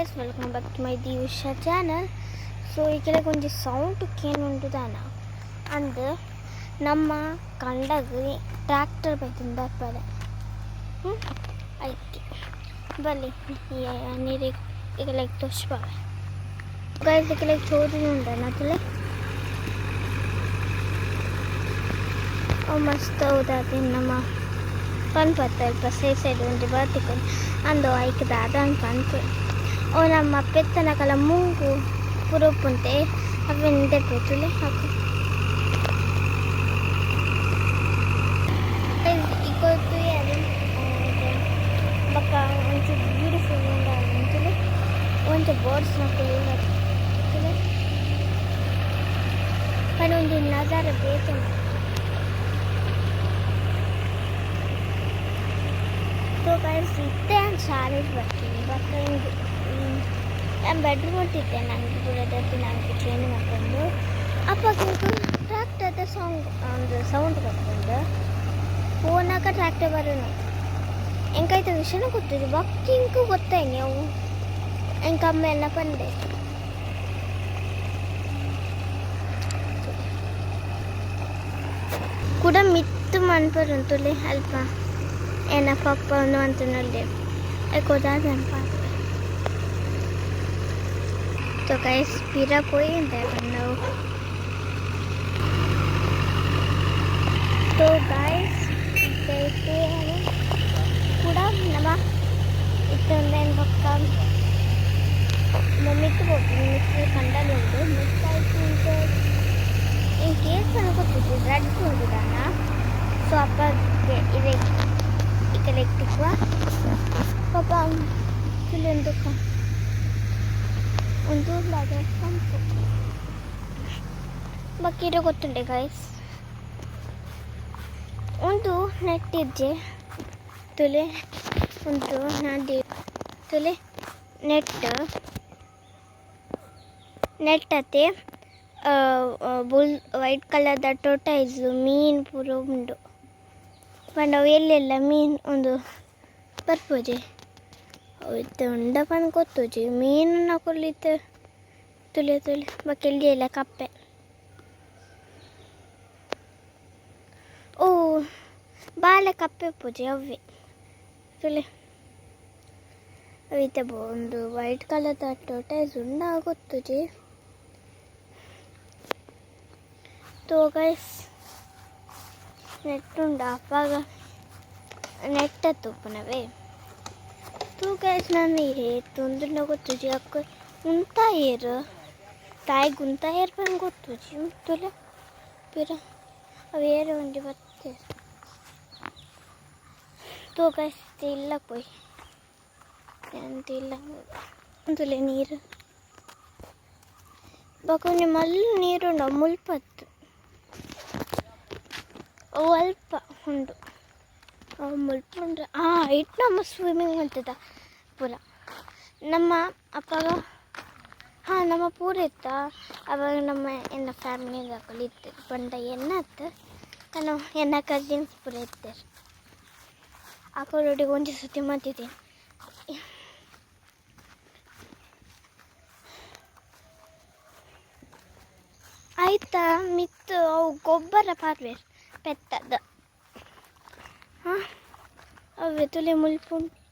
guys, welcome back to my Divisha channel. So ಈಗಲೇ ಒಂದು sound ಕೇನುಂಟುದಾನ ಅಂದು ನಮ್ಮ ಕಂಡಾಗ ಟ್ರ್ಯಾಕ್ಟರ್ ಬೈತಿಂದ ಬರ್ಪದ ಅದಕ್ಕೆ ಬಲ್ಲಿ ನೀರಿಗೆ ಈಗಲೇ ತೋರಿಸ್ಬಾವೆ ಗೈಸ್ ಈಗಲೇ ಚೋದಿನುಂಡನ ತುಲೆ ಮಸ್ತ್ ಹೌದಾದ ನಮ್ಮ ಪನ್ಪತ್ತ ಅಲ್ಪ ಸೈಡ್ ಒಂದು ಬರ್ತಿಕೊಂಡು ಅಂದು ಐಕೆ ದಾದನ್ ಪನ್ಪು ಓ ನಮ್ಮ ಪೆತ್ತನ ಕಲ ಮುಂಗು ಪುರುಪುಂತೆ ಅವೆಂದೆ ಪೆತ್ತುಲೆ ಹಾಕು ಇಗೊತ್ತು ಅದು ಬಕ್ಕ ಒಂಚು ಬ್ಯೂಟಿಫುಲ್ ಉಂಟುಲೆ ಒಂಚು ಬರ್ಡ್ಸ್ ಮಕ್ಕಳು కానీ ಒಂದು ನಜಾರ ಬೇಕು तो गाइस इतने शारीज ಬರ್ತೀನಿ ನಾನು ಬೆಡ್ರೂಮ್ ಹೊಟ್ಟಿದ್ದೆ ನನಗೆ ಬುಡದತ್ತಿ ನನಗೆ ಚೇಂಜ್ ಮಾಡ್ಕೊಂಡು ಅಪ್ಪಾಗ ಟ್ರ್ಯಾಕ್ಟರ್ದ ಒಂದು ಸೌಂಡ್ ಬರ್ಕೊಂಡು ಫೋನಾಗ ಟ್ರ್ಯಾಕ್ಟರ್ ಬರೋನು ಎಂಕಾಯ್ತ ವಿಷಯನೂ ಗೊತ್ತಿದ್ದು ಬಕ್ಕಿಂಕು ಗೊತ್ತಾಯಿ ನೀವು ಎಂಕ ಅಮ್ಮ ಎಲ್ಲ ಬಂದೆ ಕೂಡ ಮಿತ್ತು ಮನ್ಪರುಂತುಲೆ ಅಲ್ಪ enak apa nonton nolde eko dadan pak तो guys pira koi देखना तो guys देखते हैं पूरा नवा इतना पक्का मम्मी तो बोलती मिक्स ठंडा लोगे मिक्स आइटम इन केस को तुझे रेड को दिलाना सो आपका इधर इलेक्ट्रिक पापा सिलेंडर ಒಂದು ಲಾಗೆ ಪಂಪು ಬಕ್ಕಿರೋ ಗೊತ್ತುಂಟೆ ಗೈಸ್ ಒಂದು ನೆಟ್ ಇದ್ದೆ ತುಲೆ ಒಂದು ನದಿ ತುಲೆ ನೆಟ್ ಅತ್ತೆ ಬುಲ್ ವೈಟ್ ಕಲರ್ದ ಟೊಟೈಸ್ ಮೀನು ಪೂರ ಉಂಡು ಪಂಡ ಎಲ್ಲೆಲ್ಲ ಮೀನು ಒಂದು ಬರ್ಪೋಜೆ ಅವತ್ತು ಉಂಡ ಬಂದು ಗೊತ್ತೋಜಿ ಮೀನು ನಕೊಲ್ಲಿತ್ತು ತುಲೆ ಬಕ್ಕೆಲ್ಲಿ ಎಲ್ಲ ಕಪ್ಪೆ ಓ ಬಾಳೆ ಕಪ್ಪೆ ಪೂಜೆ ಅವೇ ತುಲೆ ಅವೈತೆ ಒಂದು ವೈಟ್ ಕಲರ್ದ ಟೊಟೈಸ್ ಉಂಡ ಗೊತ್ತೋಜಿ ತೋ ಗೈಸ್ ನೆಟ್ ಉಂಡ ಅಪ್ಪಾಗ ನೆಟ್ ತುಪ್ಪನವೇ तू गैस नहीं है तुंदर लोगों तुझे आपको उनता हेर ताई गुंता हेर पर उनको तुझे तुले फिर अब हेर उनके बच्चे तो गैस तेल ला कोई तेल ला तुले नीर बकोने मल नीर उंडो मुल्पत्तु अल्प उंडु ಮುಲ್ಪುಂಡ್ರ ಇಟ್ಟು ನಮ್ಮ ಸ್ವಿಮ್ಮಿಂಗ್ ಅಂತದ ಪೂರ ನಮ್ಮ ಅಪ್ಪಾಗ ನಮ್ಮ ಪೂರ ಇತ್ತ ಅವಾಗ ನಮ್ಮ ಎನ್ನ ಫ್ಯಾಮಿಲಿಗೆ ಕಲಿತು ಬಂದ ಎನ್ನತ್ತು ನಾನು ಎನ್ನ ಕಸಿನ್ಸ್ ಪೂರ ಇರ್ತಾರೆ ಆಕಳೊಟ್ಟಿಗೆ ಒಂದು ಸುತ್ತಿ ಮಾಡ್ತಿದ್ದೀನಿ ಆಯ್ತಾ ಮಿತ್ತು ಅವು ಗೊಬ್ಬರ ಪಾರ್ವೆ ಪೆತ್ತದ ಅವೇ ತುಲೆ ಮುಲ್ಪುಂಡು